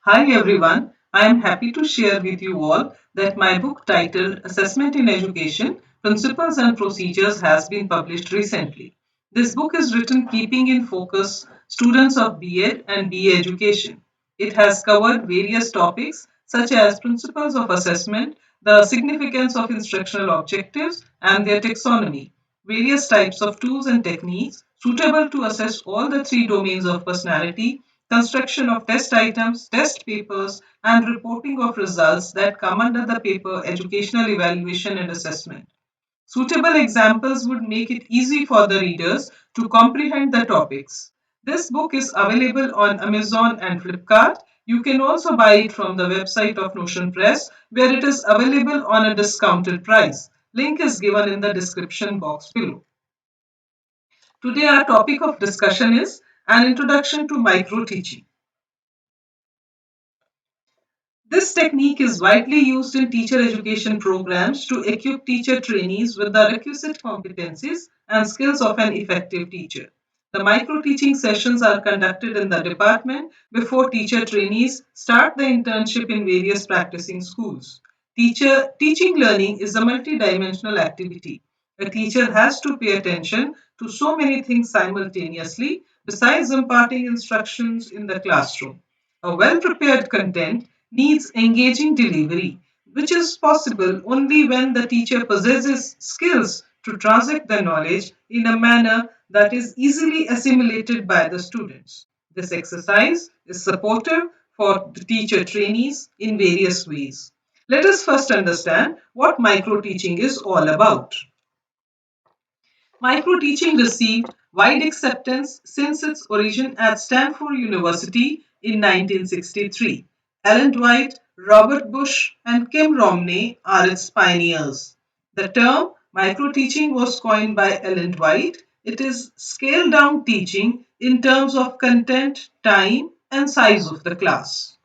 Hi everyone, I am happy to share with you all that my book titled Assessment in Education Principles and Procedures has been published recently. This book is written keeping in focus students of B.Ed and BA education. It has covered various topics such as principles of assessment, the significance of instructional objectives and their taxonomy, various types of tools and techniques suitable to assess all the three domains of personality, construction of test items, test papers, and reporting of results that come under the paper educational evaluation and assessment. Suitable examples would make it easy for the readers to comprehend the topics. This book is available on Amazon and Flipkart. You can also buy it from the website of Notion Press, where it is available on a discounted price. Link is given in the description box below. Today, our topic of discussion is an introduction to micro teaching. This technique is widely used in teacher education programs to equip teacher trainees with the requisite competencies and skills of an effective teacher. The micro teaching sessions are conducted in the department before teacher trainees start the internship in various practicing schools. Teaching learning is a multidimensional activity. A teacher has to pay attention to so many things simultaneously besides imparting instructions in the classroom. A well prepared content needs engaging delivery, which is possible only when the teacher possesses skills to translate the knowledge in a manner that is easily assimilated by the students. This exercise is supportive for the teacher trainees in various ways. Let us first understand what micro teaching is all about. Micro teaching received wide acceptance since its origin at Stanford University in 1963. Ellen Dwight, Robert Bush, and Kim Romney are its pioneers. The term micro teaching was coined by Ellen Dwight. It is scaled down teaching in terms of content, time, and size of the class.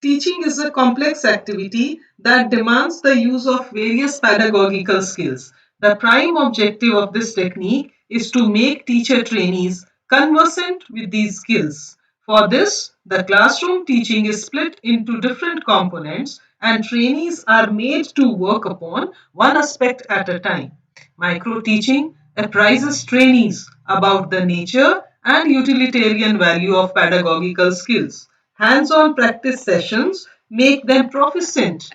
Teaching is a complex activity that demands the use of various pedagogical skills. The prime objective of this technique is to make teacher trainees conversant with these skills. For this, the classroom teaching is split into different components and trainees are made to work upon one aspect at a time. Micro teaching apprises trainees about the nature and utilitarian value of pedagogical skills. Hands-on practice sessions make them proficient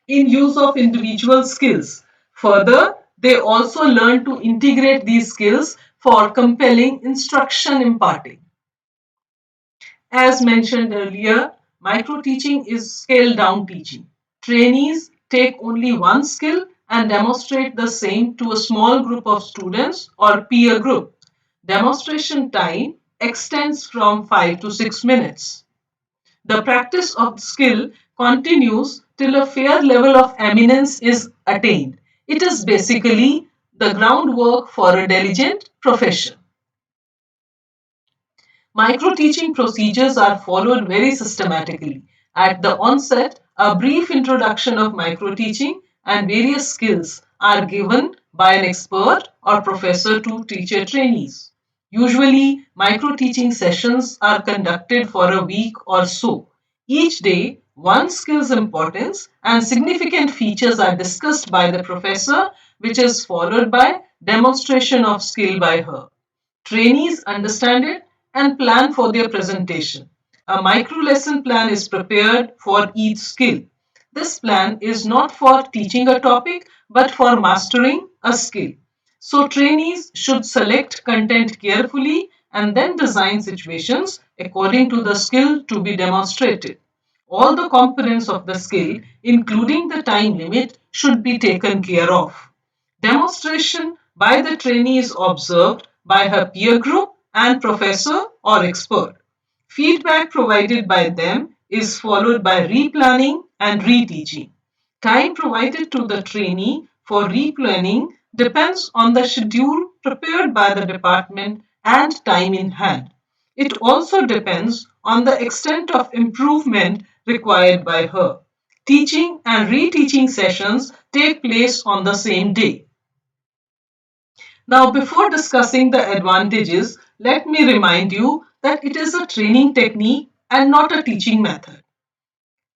in use of individual skills. Further, they also learn to integrate these skills for compelling instruction imparting. As mentioned earlier, micro teaching is scaled down teaching. Trainees take only one skill and demonstrate the same to a small group of students or peer group. Demonstration time extends from 5 to 6 minutes. The practice of the skill continues till a fair level of eminence is attained. It is basically the groundwork for a diligent profession. Micro teaching procedures are followed very systematically. At the onset, a brief introduction of micro teaching and various skills are given by an expert or professor to teacher trainees. Usually, micro teaching sessions are conducted for a week or so. Each day, one skill's importance and significant features are discussed by the professor, which is followed by demonstration of skill by her. Trainees understand it and plan for their presentation. A micro lesson plan is prepared for each skill. This plan is not for teaching a topic but for mastering a skill. So, trainees should select content carefully and then design situations according to the skill to be demonstrated. All the components of the skill, including the time limit, should be taken care of. Demonstration by the trainee is observed by her peer group and professor or expert. Feedback provided by them is followed by replanning and reteaching. Time provided to the trainee for replanning depends on the schedule prepared by the department and time in hand. It also depends on the extent of improvement required by her. Teaching and reteaching sessions take place on the same day. Now, before discussing the advantages, let me remind you that it is a training technique and not a teaching method.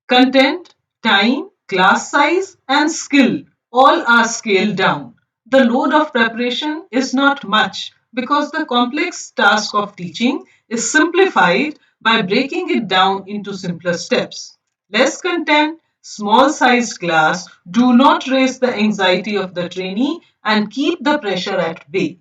Content, time, class size, and skill all are scaled down. The load of preparation is not much because the complex task of teaching is simplified by breaking it down into simpler steps. Less content, small sized class do not raise the anxiety of the trainee and keep the pressure at bay.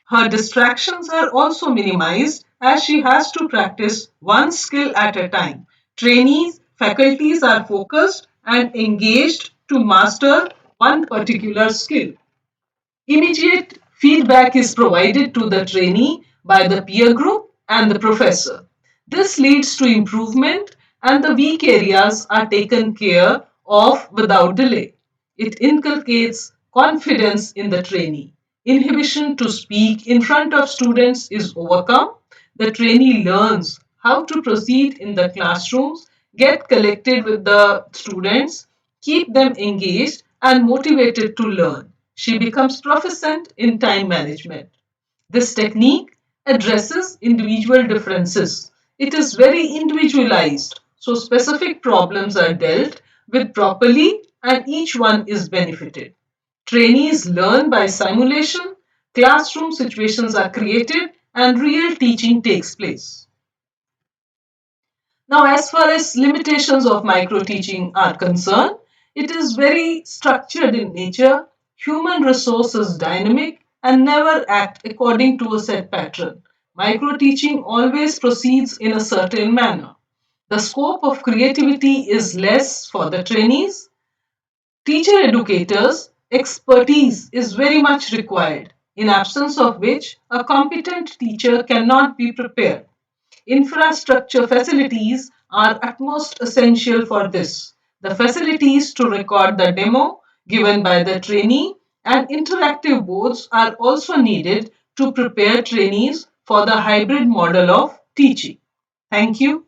Her distractions are also minimized as she has to practice one skill at a time. Trainees, faculties are focused and engaged to master one particular skill. Immediate feedback is provided to the trainee by the peer group and the professor. This leads to improvement and the weak areas are taken care of without delay. It inculcates confidence in the trainee. Inhibition to speak in front of students is overcome. The trainee learns how to proceed in the classrooms, get collected with the students, keep them engaged and motivated to learn. She becomes proficient in time management. This technique addresses individual differences. It is very individualized, so specific problems are dealt with properly and each one is benefited. Trainees learn by simulation, classroom situations are created, and real teaching takes place. Now, as far as limitations of micro teaching are concerned, it is very structured in nature, human resources dynamic, and never act according to a set pattern. Micro teaching always proceeds in a certain manner. The scope of creativity is less for the trainees. Teacher educators' expertise is very much required, in absence of which a competent teacher cannot be prepared. Infrastructure facilities are utmost essential for this. The facilities to record the demo given by the trainee and interactive boards are also needed to prepare trainees for the hybrid model of teaching. Thank you.